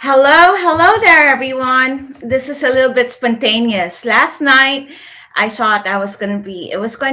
Hello there, everyone. This is a little bit spontaneous. Last night, I thought it was going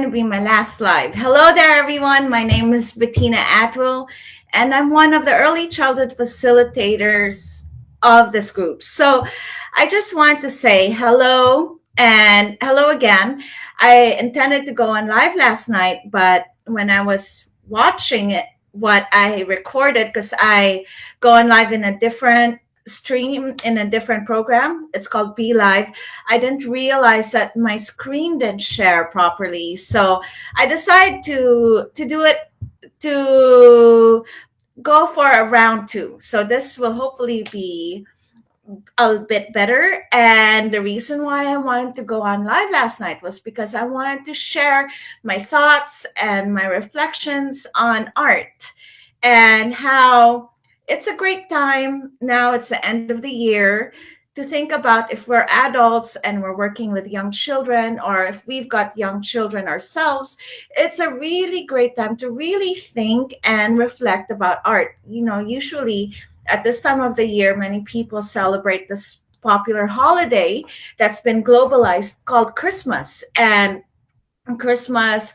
to be my last live. Hello there, everyone. My name is Bettina Atwell, and I'm one of the early childhood facilitators of this group. So I just want to say hello and hello again. I intended to go on live last night, but when I was watching it, what I recorded, because I go on live in a different stream in a different program. It's called Be Live. I didn't realize that my screen didn't share properly, so I decided to do it to go for a round two. So this will hopefully be a bit better. And the reason why I wanted to go on live last night was because I wanted to share my thoughts and my reflections on art and how it's a great time now. It's the end of the year to think about if we're adults and we're working with young children, or if we've got young children ourselves. It's a really great time to really think and reflect about art. Usually at this time of the year, many people celebrate this popular holiday that's been globalized called Christmas. And Christmas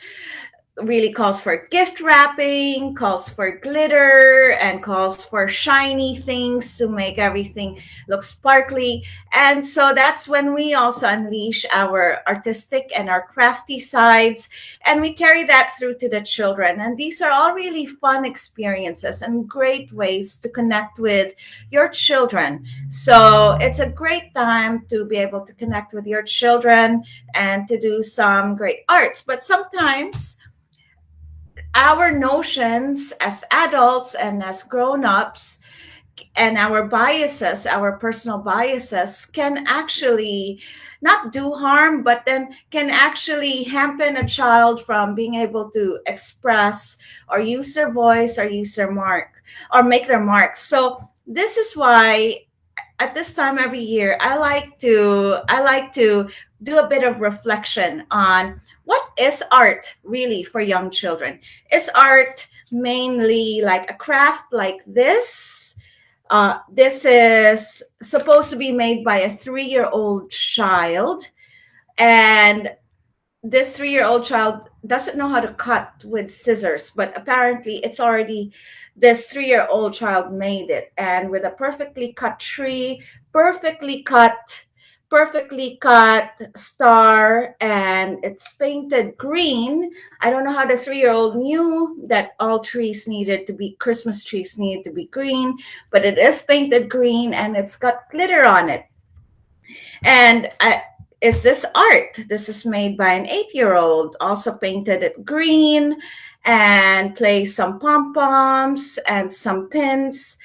really calls for gift wrapping, calls for glitter, and calls for shiny things to make everything look sparkly. And so that's when we also unleash our artistic and our crafty sides, and we carry that through to the children. And these are all really fun experiences and great ways to connect with your children. So it's a great time to be able to connect with your children and to do some great arts. But sometimes our notions as adults and as grown-ups and our biases, our personal biases, can actually not do harm, but then can actually hamper a child from being able to express or use their voice or use their mark or make their marks. So this is why at this time every year I like to do a bit of reflection on what is art really for young children. Is art mainly like a craft like this? This is supposed to be made by a 3-year-old child, and this 3-year-old child doesn't know how to cut with scissors, but apparently it's already this 3-year-old child made it, and with a perfectly cut tree, perfectly cut perfectly cut star, and it's painted green. I don't know how the 3-year-old knew that all trees needed to be Christmas trees needed to be green, but it is painted green and it's got glitter on it. And is this art? This is made by an 8-year-old, also painted it green and placed some pom poms and some pins.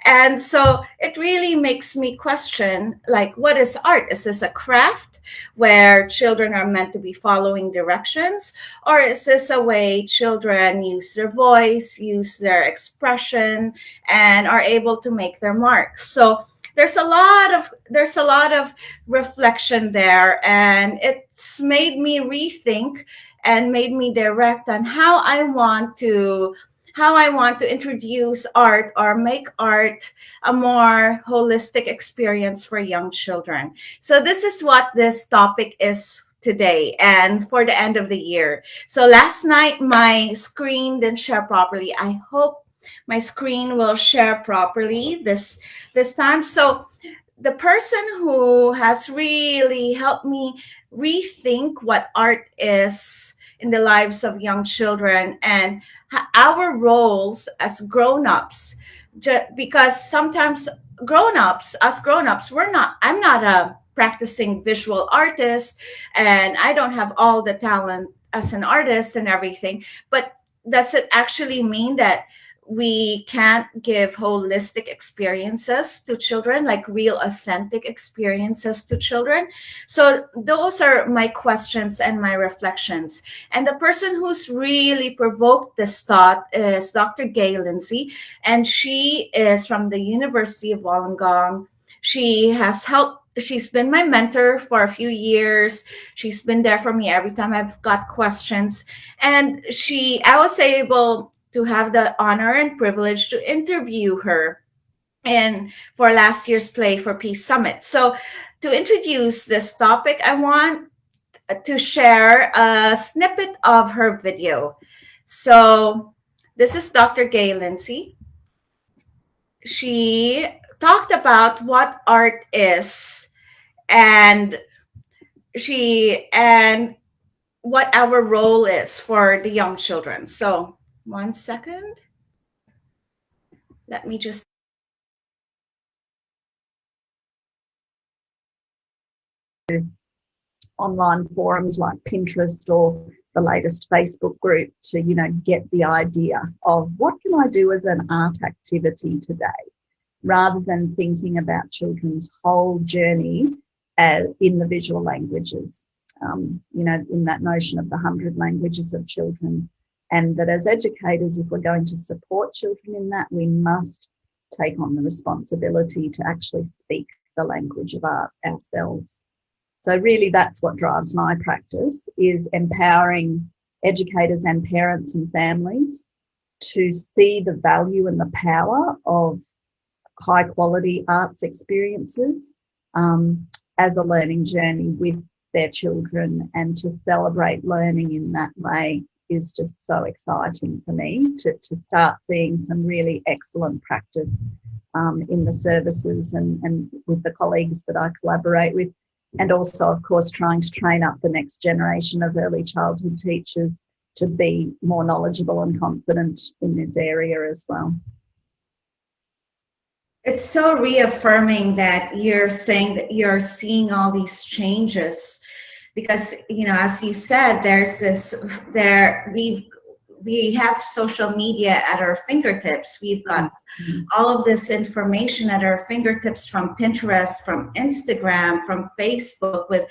And so it really makes me question, like, what is art? Is this a craft where children are meant to be following directions? Or is this a way children use their voice, use their expression, and are able to make their marks? So there's a lot of reflection there, and it's made me rethink and made me direct on how I want to introduce art or make art a more holistic experience for young children. So this is what this topic is today and for the end of the year. So last night my screen didn't share properly. I hope my screen will share properly this time. So the person who has really helped me rethink what art is in the lives of young children and our roles as grown-ups, because sometimes grown-ups, I'm not a practicing visual artist, and I don't have all the talent as an artist and everything. But does it actually mean that we can't give holistic experiences to children, like real authentic experiences to children? So those are my questions and my reflections. And the person who's really provoked this thought is Dr. Gay Lindsay, and she is from the University of Wollongong. She's been my mentor for a few years. She's been there for me every time I've got questions. And I was able to have the honor and privilege to interview her and for last year's Play for Peace Summit. So to introduce this topic, I want to share a snippet of her video. So this is Dr. Gay Lindsay. She talked about what art is, and and what our role is for the young children. So 1 second. Let me just online forums like Pinterest or the latest Facebook group to, get the idea of what can I do as an art activity today, rather than thinking about children's whole journey in the visual languages, in that notion of the 100 languages of children. And that as educators, if we're going to support children in that, we must take on the responsibility to actually speak the language of art ourselves. So really that's what drives my practice, is empowering educators and parents and families to see the value and the power of high quality arts experiences as a learning journey with their children, and to celebrate learning in that way is just so exciting for me to start seeing some really excellent practice in the services and with the colleagues that I collaborate with. And also, of course, trying to train up the next generation of early childhood teachers to be more knowledgeable and confident in this area as well. It's so reaffirming that you're saying that you're seeing all these changes, because, as you said, we have social media at our fingertips. We've got all of this information at our fingertips from Pinterest, from Instagram, from Facebook, with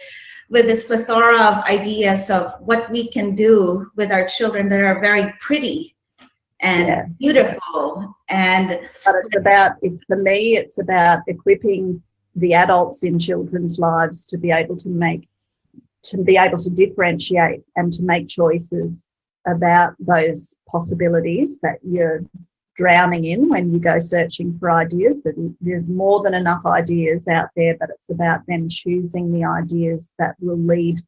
this plethora of ideas of what we can do with our children that are very pretty and beautiful. But for me, it's about equipping the adults in children's lives to be able to differentiate and to make choices about those possibilities that you're drowning in when you go searching for ideas. That there's more than enough ideas out there, but it's about them choosing the ideas that will lead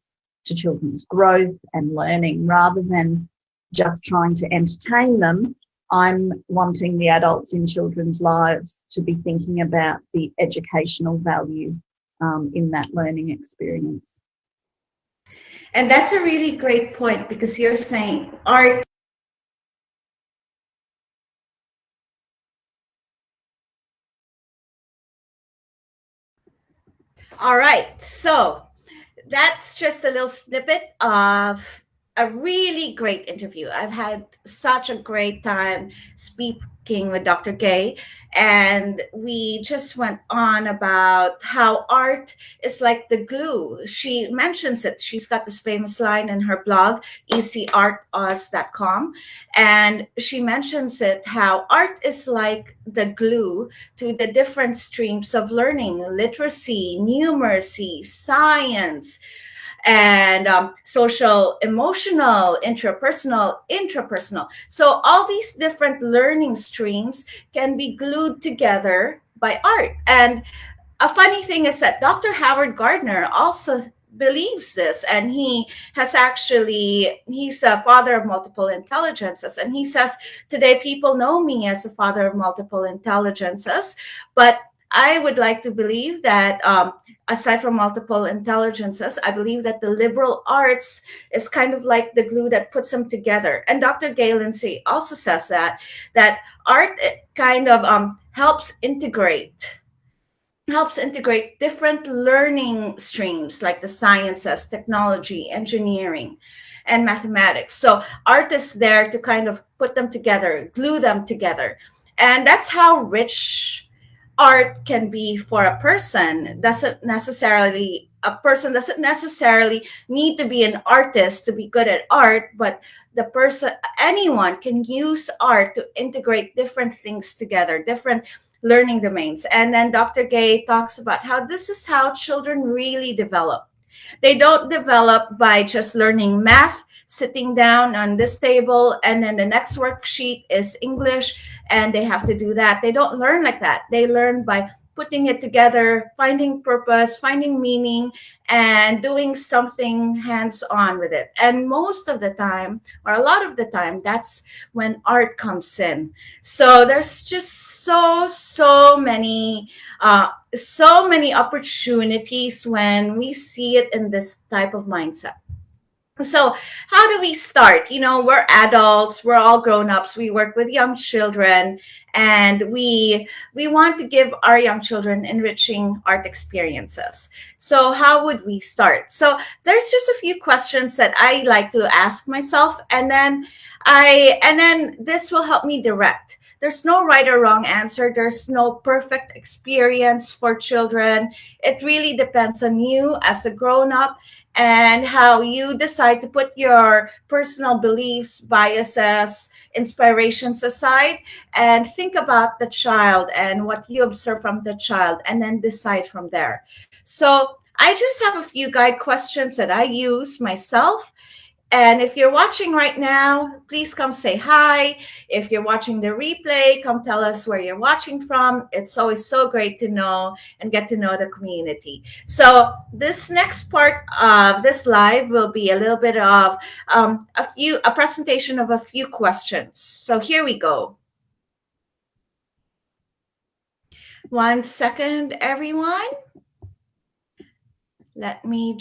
to children's growth and learning, rather than just trying to entertain them. I'm wanting the adults in children's lives to be thinking about the educational value in that learning experience. And that's a really great point, because you're saying art. All right. So that's just a little snippet of a really great interview. I've had such a great time speaking with Dr. Gay, and we just went on about how art is like the glue. She mentions it. She's got this famous line in her blog, ecartoz.com, and she mentions it, how art is like the glue to the different streams of learning: literacy, numeracy, science, and social, emotional, intrapersonal. So all these different learning streams can be glued together by art. And a funny thing is that Dr. Howard Gardner also believes this, and he's a father of multiple intelligences, and he says, today people know me as a father of multiple intelligences, but I would like to believe that aside from multiple intelligences, I believe that the liberal arts is kind of like the glue that puts them together. And Dr. Gay Lindsay also says that art kind of helps integrate different learning streams like the sciences, technology, engineering, and mathematics. So art is there to kind of put them together, glue them together. And that's how rich art can be for a person. A person doesn't necessarily need to be an artist to be good at art, but anyone can use art to integrate different things together, different learning domains. And then Dr. Gay talks about how this is how children really develop. They don't develop by just learning math, sitting down on this table, and then the next worksheet is English, and they have to do that. They don't learn like that. They learn by putting it together, finding purpose, finding meaning, and doing something hands on with it. And most of the time, or a lot of the time, that's when art comes in. So there's just so many opportunities when we see it in this type of mindset. So how do we start? We're adults, we're all grown-ups, we work with young children, and we want to give our young children enriching art experiences. So how would we start? So there's just a few questions that I like to ask myself, and then this will help me direct. There's no right or wrong answer. There's no perfect experience for children. It really depends on you as a grown up and how you decide to put your personal beliefs, biases, inspirations aside and think about the child and what you observe from the child and then decide from there. So I just have a few guide questions that I use myself, and if you're watching right now, please come say hi. If you're watching the replay, come tell us where you're watching from. It's always so great to know and get to know the community. So this next part of this live will be a little bit of a presentation of a few questions. So here we go. 1 second, everyone. Let me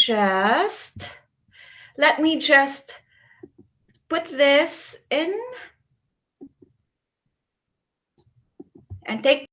just put this in and take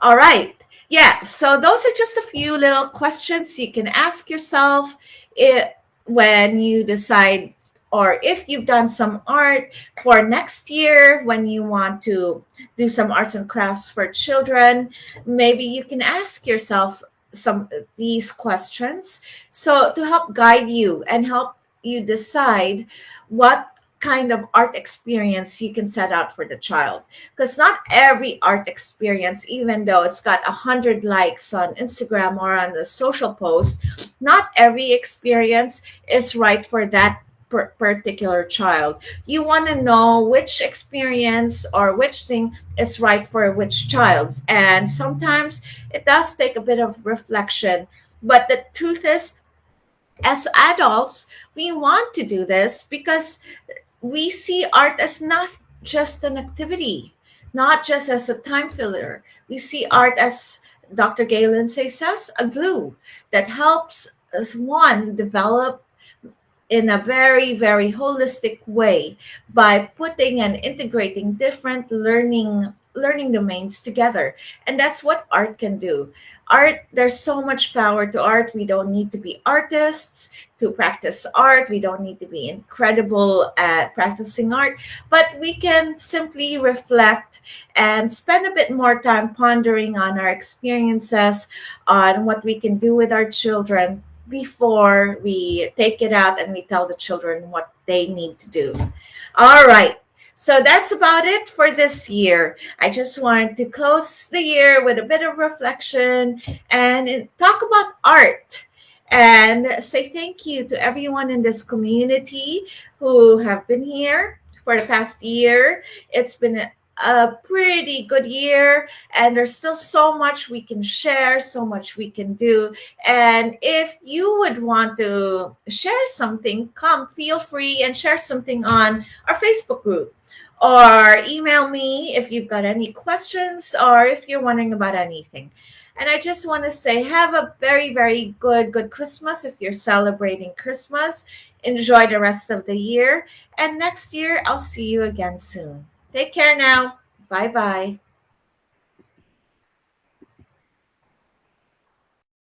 All right. Yeah. So those are just a few little questions you can ask yourself when you decide, or if you've done some art for next year, when you want to do some arts and crafts for children, maybe you can ask yourself some of these questions, so to help guide you and help you decide what kind of art experience you can set out for the child. Because not every art experience, even though it's got 100 likes on Instagram or on the social post, not every experience is right for that particular child. You want to know which experience or which thing is right for which child. And sometimes it does take a bit of reflection. But the truth is, as adults, we want to do this because we see art as not just an activity, not just as a time filler. We see art as, Dr. Galen says, a glue that helps us, one, develop in a very, very holistic way by putting and integrating different learning domains together. And that's what art can do. Art, there's so much power to art. We don't need to be artists to practice art. We don't need to be incredible at practicing art, but we can simply reflect and spend a bit more time pondering on our experiences, on what we can do with our children before we take it out and we tell the children what they need to do. All right. So that's about it for this year. I just wanted to close the year with a bit of reflection and talk about art and say thank you to everyone in this community who have been here for the past year. It's been a pretty good year, and there's still so much we can share, so much we can do. And if you would want to share something, come feel free and share something on our Facebook group, or email me if you've got any questions or if you're wondering about anything. And I just want to say, have a very, very good Christmas if you're celebrating Christmas. Enjoy the rest of the year. And next year, I'll see you again soon. Take care now. Bye bye.